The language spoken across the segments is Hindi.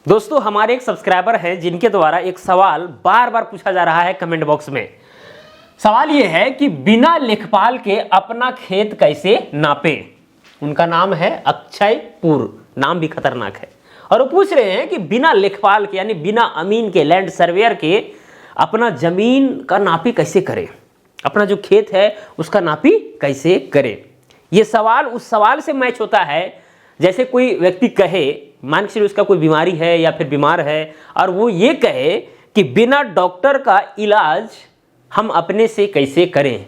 दोस्तों हमारे एक सब्सक्राइबर हैं जिनके द्वारा एक सवाल बार बार पूछा जा रहा है कमेंट बॉक्स में। सवाल यह है कि बिना लेखपाल के अपना खेत कैसे नापे। उनका नाम है अक्षय पुर, नाम भी खतरनाक है, और वो पूछ रहे हैं कि बिना लेखपाल के यानी बिना अमीन के, लैंड सर्वेयर के अपना जमीन का नापी कैसे करें, अपना जो खेत है उसका नापी कैसे करें। यह सवाल उस सवाल से मैच होता है जैसे कोई व्यक्ति कहे, मान के चलिए उसका कोई बीमारी है या फिर बीमार है और वो ये कहे कि बिना डॉक्टर का इलाज हम अपने से कैसे करें।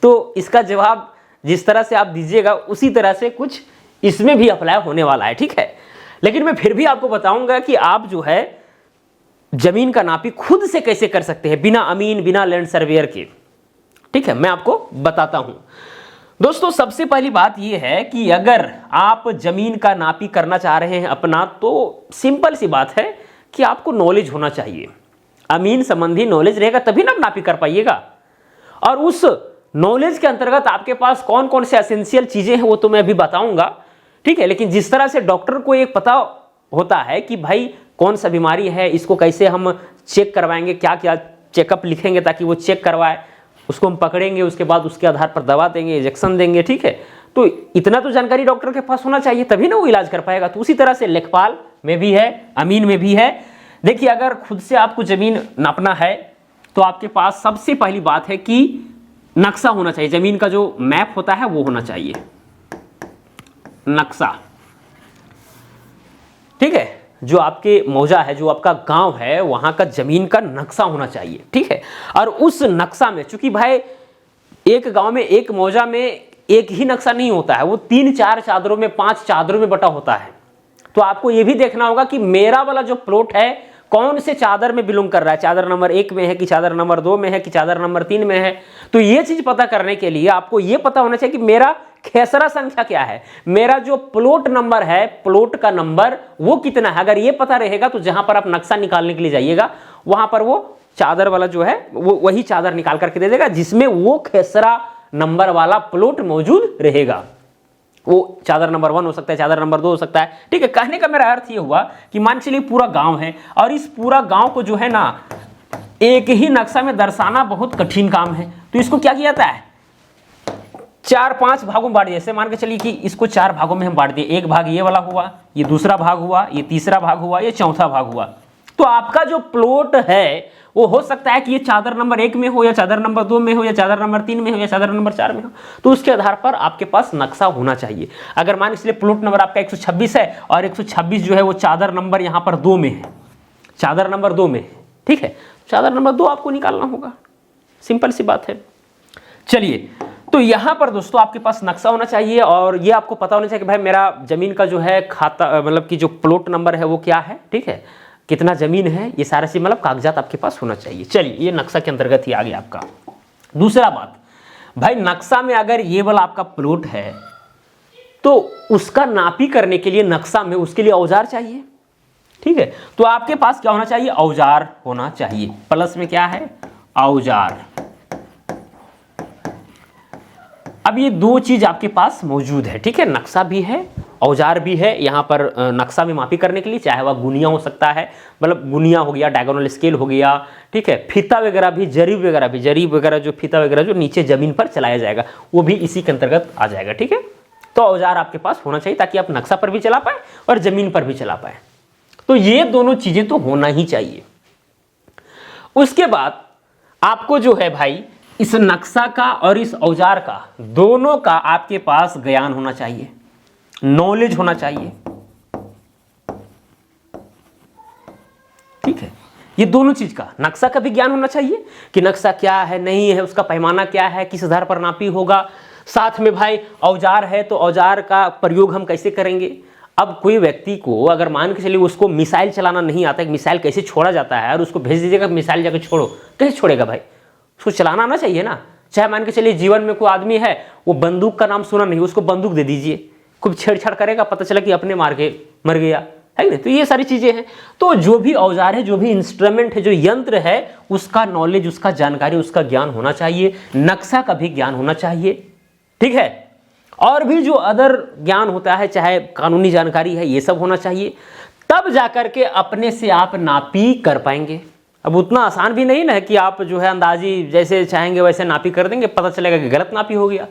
तो इसका जवाब जिस तरह से आप दीजिएगा उसी तरह से कुछ इसमें भी अप्लाई होने वाला है, ठीक है। लेकिन मैं फिर भी आपको बताऊंगा कि आप जो है जमीन का नापी खुद से कैसे कर सकते हैं बिना अमीन, बिना लैंड सर्वेयर के, ठीक है। मैं आपको बताता हूं। दोस्तों सबसे पहली बात यह है कि अगर आप जमीन का नापी करना चाह रहे हैं अपना, तो सिंपल सी बात है कि आपको नॉलेज होना चाहिए। अमीन संबंधी नॉलेज रहेगा तभी ना आप नापी कर पाइएगा। और उस नॉलेज के अंतर्गत आपके पास कौन कौन से एसेंशियल चीजें हैं वो तो मैं अभी बताऊंगा, ठीक है। लेकिन जिस तरह से डॉक्टर को एक पता होता है कि भाई कौन सा बीमारी है, इसको कैसे हम चेक करवाएंगे, क्या क्या चेकअप लिखेंगे ताकि वो चेक करवाए, उसको हम पकड़ेंगे, उसके बाद उसके आधार पर दवा देंगे, इंजेक्शन देंगे, ठीक है। तो इतना तो जानकारी डॉक्टर के पास होना चाहिए तभी ना वो इलाज कर पाएगा। तो उसी तरह से लेखपाल में भी है, अमीन में भी है। देखिए अगर खुद से आपको जमीन नापना है तो आपके पास सबसे पहली बात है कि नक्शा होना चाहिए। जमीन का जो मैप होता है वो होना चाहिए, नक्शा, ठीक है। जो आपके मौजा है, जो आपका गांव है, वहां का जमीन का नक्शा होना चाहिए, ठीक है। और उस नक्शा में, चूंकि भाई एक गांव में, एक मौजा में एक ही नक्शा नहीं होता है, वो 3-4 चादरों में, 5 चादरों में बटा होता है। तो आपको यह भी देखना होगा कि मेरा वाला जो प्लॉट है कौन से चादर में बिलोंग कर रहा है, चादर नंबर 1 में है कि चादर नंबर 2 में है कि चादर नंबर 3 में है। तो ये चीज पता करने के लिए आपको यह पता होना चाहिए कि मेरा खेसरा संख्या क्या है, मेरा जो प्लॉट नंबर है, प्लॉट का नंबर वो कितना है। अगर ये पता रहेगा तो जहां पर आप नक्शा निकालने के लिए जाइएगा वहां पर वो चादर वाला जो है वो वही चादर निकाल करके दे देगा जिसमें वो खेसरा नंबर वाला प्लॉट मौजूद रहेगा। वो चादर नंबर 1 हो सकता है, चादर नंबर 2 हो सकता है, ठीक है। कहने का मेरा अर्थ ये हुआ कि मान चलिए पूरा गांव है और इस पूरा गांव को जो है ना एक ही नक्शा में दर्शाना बहुत कठिन काम है। तो इसको क्या किया जाता है, 4-5 भागों में बांट दिया। जैसे मान के चलिए कि इसको 4 भागों में हम बांट दिए, एक भाग ये वाला हुआ, ये दूसरा भाग हुआ, ये तीसरा भाग हुआ, ये चौथा भाग हुआ। तो आपका जो प्लॉट है वो हो सकता है कि ये चादर नंबर 1 में हो या चादर नंबर 2 में हो या चादर नंबर 3 में हो या चादर नंबर 4 में हो। तो उसके आधार पर आपके पास नक्शा होना चाहिए। अगर मान इसलिए प्लॉट नंबर आपका 126 है और 126 जो है वो चादर नंबर यहाँ पर 2 में है, चादर नंबर 2 में है, ठीक है। चादर नंबर 2 आपको निकालना होगा, सिंपल सी बात है। चलिए, तो यहां पर दोस्तों आपके पास नक्शा होना चाहिए और ये आपको पता होना चाहिए कि भाई मेरा जमीन का जो है खाता, मतलब कि जो प्लॉट नंबर है वो क्या है, ठीक है, कितना जमीन है, ये सारा चीज मतलब कागजात आपके पास होना चाहिए। चलिए, ये नक्शा के अंतर्गत ही आ गया आपका। दूसरा बात, भाई नक्शा में अगर ये वाला आपका प्लॉट है तो उसका नापी करने के लिए नक्शा में उसके लिए औजार चाहिए, ठीक है। तो आपके पास क्या होना चाहिए, औजार होना चाहिए। प्लस में क्या है, औजार। अब ये 2 चीज आपके पास मौजूद है, ठीक है। नक्शा भी है, औजार भी है। यहाँ पर नक्शा में मापी करने के लिए चाहे वह गुनिया हो सकता है, मतलब गुनिया हो गया, डायगोनल स्केल हो गया, ठीक है। फीता वगैरह भी, जरीब वगैरह जो फीता वगैरह जो नीचे जमीन पर चलाया जाएगा वो भी इसी के अंतर्गत आ जाएगा, ठीक है। तो औजार आपके पास होना चाहिए ताकि आप नक्शा पर भी चला पाए और जमीन पर भी चला पाए। तो ये दोनों चीजें तो होना ही चाहिए। उसके बाद आपको जो है भाई इस नक्शा का और इस औजार का, दोनों का आपके पास ज्ञान होना चाहिए, नॉलेज होना चाहिए, ठीक है। ये दोनों चीज का, नक्शा का भी ज्ञान होना चाहिए कि नक्शा क्या है, नहीं है, उसका पैमाना क्या है, किस आधार पर नापी होगा। साथ में भाई औजार है तो औजार का प्रयोग हम कैसे करेंगे। अब कोई व्यक्ति को अगर मान के चलिए उसको मिसाइल चलाना नहीं आता है, मिसाइल कैसे छोड़ा जाता है, और उसको भेज दीजिएगा मिसाइल जाकर छोड़ो, कैसे छोड़ेगा भाई, उसको चलाना आना चाहिए ना। चाहे मान के चलिए जीवन में कोई आदमी है वो बंदूक का नाम सुना नहीं, उसको बंदूक दे दीजिए, खूब छेड़छाड़ करेगा, पता चला कि अपने मार के मर गया, है ना। तो ये सारी चीजें हैं। तो जो भी औजार है, जो भी इंस्ट्रूमेंट है, जो यंत्र है, उसका नॉलेज, उसका जानकारी, उसका ज्ञान होना चाहिए। नक्शा का भी ज्ञान होना चाहिए, ठीक है। और भी जो अदर ज्ञान होता है, चाहे कानूनी जानकारी है, ये सब होना चाहिए। तब जाकर के अपने से आप नापी कर पाएंगे। अब उतना आसान भी नहीं ना है कि आप जो है अंदाजी जैसे चाहेंगे वैसे नापी कर देंगे, पता चलेगा कि गलत नापी हो गया।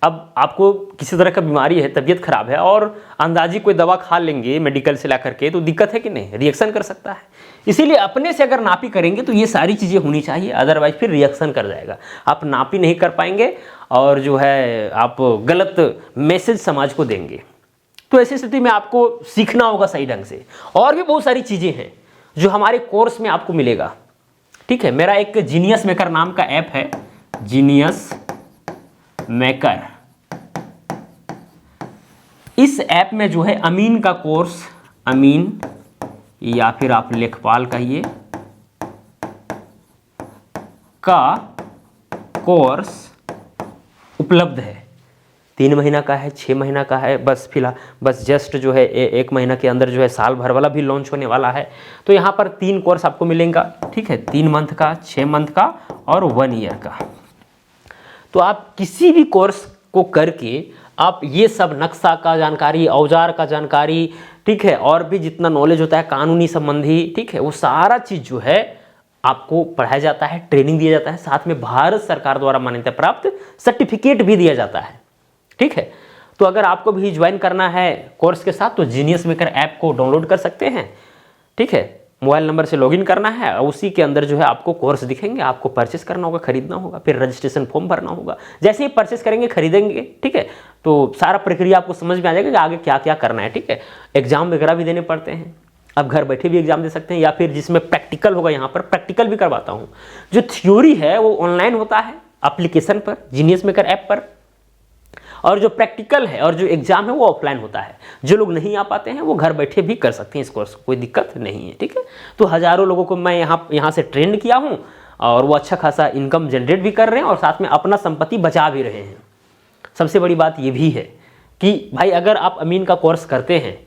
अब आपको किसी तरह का बीमारी है, तबीयत खराब है और अंदाजी कोई दवा खा लेंगे मेडिकल से ला करके, तो दिक्कत है कि नहीं, रिएक्शन कर सकता है। इसीलिए अपने से अगर नापी करेंगे तो ये सारी चीज़ें होनी चाहिए, अदरवाइज फिर रिएक्शन कर जाएगा, आप नापी नहीं कर पाएंगे और जो है आप गलत मैसेज समाज को देंगे। तो ऐसी स्थिति में आपको सीखना होगा सही ढंग से। और भी बहुत सारी चीज़ें हैं जो हमारे कोर्स में आपको मिलेगा, ठीक है। मेरा एक जीनियस मेकर नाम का ऐप है, जीनियस मेकर। इस ऐप में जो है अमीन का कोर्स, अमीन या फिर आप लेखपाल कहिए, का कोर्स उपलब्ध है। 3 महीना का है, 6 महीना का है, बस फिलहाल बस जस्ट जो है 1 महीना के अंदर जो है साल भर वाला भी लॉन्च होने वाला है। तो यहाँ पर 3 कोर्स आपको मिलेगा, ठीक है, 3 मंथ का, 6 मंथ का और 1 ईयर का। तो आप किसी भी कोर्स को करके आप ये सब नक्शा का जानकारी, औजार का जानकारी, ठीक है, और भी जितना नॉलेज होता है कानूनी संबंधी, ठीक है, वो सारा चीज़ जो है आपको पढ़ाया जाता है, ट्रेनिंग दिया जाता है, साथ में भारत सरकार द्वारा मान्यता प्राप्त सर्टिफिकेट भी दिया जाता है, ठीक है। तो अगर आपको भी ज्वाइन करना है कोर्स के साथ तो जीनियस मेकर ऐप को डाउनलोड कर सकते हैं, ठीक है। मोबाइल नंबर से लॉगिन करना है और उसी के अंदर जो है आपको कोर्स दिखेंगे, आपको परचेस करना होगा, खरीदना होगा, फिर रजिस्ट्रेशन फॉर्म भरना होगा। जैसे ही परचेस करेंगे, खरीदेंगे, ठीक है, तो सारा प्रक्रिया आपको समझ में आ जाएगा कि आगे क्या क्या करना है, ठीक है। एग्जाम वगैरह भी देने पड़ते हैं, आप घर बैठे भी एग्जाम दे सकते हैं, या फिर जिसमें प्रैक्टिकल होगा, यहाँ पर प्रैक्टिकल भी करवाता हूँ। जो थ्योरी है वो ऑनलाइन होता है एप्लीकेशन पर, जीनियस मेकर ऐप पर, और जो प्रैक्टिकल है और जो एग्जाम है वो ऑफलाइन होता है। जो लोग नहीं आ पाते हैं वो घर बैठे भी कर सकते हैं इस कोर्स को, कोई दिक्कत नहीं है, ठीक है। तो हज़ारों लोगों को मैं यहाँ से ट्रेंड किया हूँ और वो अच्छा खासा इनकम जनरेट भी कर रहे हैं और साथ में अपना संपत्ति बचा भी रहे हैं। सबसे बड़ी बात ये भी है कि भाई अगर आप अमीन का कोर्स करते हैं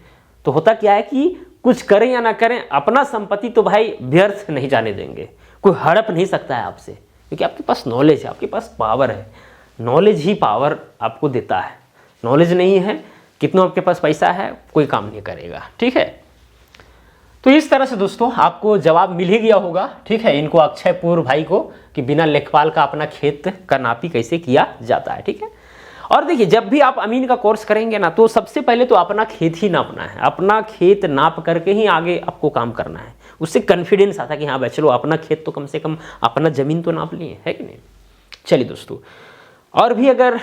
तो होता क्या है कि कुछ करें या ना करें, अपना संपत्ति तो भाई व्यर्थ नहीं जाने देंगे, कोई हड़प नहीं सकता है आपसे, क्योंकि आपके पास नॉलेज है, आपके पास पावर है। नॉलेज ही पावर आपको देता है, नॉलेज नहीं है, कितना आपके पास पैसा है, कोई काम नहीं करेगा, ठीक है। तो इस तरह से दोस्तों आपको जवाब मिल ही गया होगा, ठीक है, इनको अक्षयपुर भाई को, कि बिना लेखपाल का अपना खेत का नापी कैसे किया जाता है, ठीक है। और देखिए जब भी आप अमीन का कोर्स करेंगे ना, तो सबसे पहले तो अपना खेत ही नापना है, अपना खेत नाप करके ही आगे आपको काम करना है। उससे कॉन्फिडेंस आता है कि हाँ भाई चलो अपना खेत तो कम से कम, अपना ज़मीन तो नाप लिए, है कि नहीं। चलिए दोस्तों, और भी अगर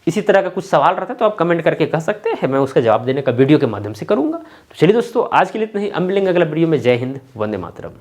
इसी तरह का कुछ सवाल रहता है तो आप कमेंट करके कह सकते हैं, मैं उसका जवाब देने का वीडियो के माध्यम से करूंगा। तो चलिए दोस्तों, आज के लिए इतना ही, अब मिलेंगे अगला वीडियो में। जय हिंद, वंदे मातरम।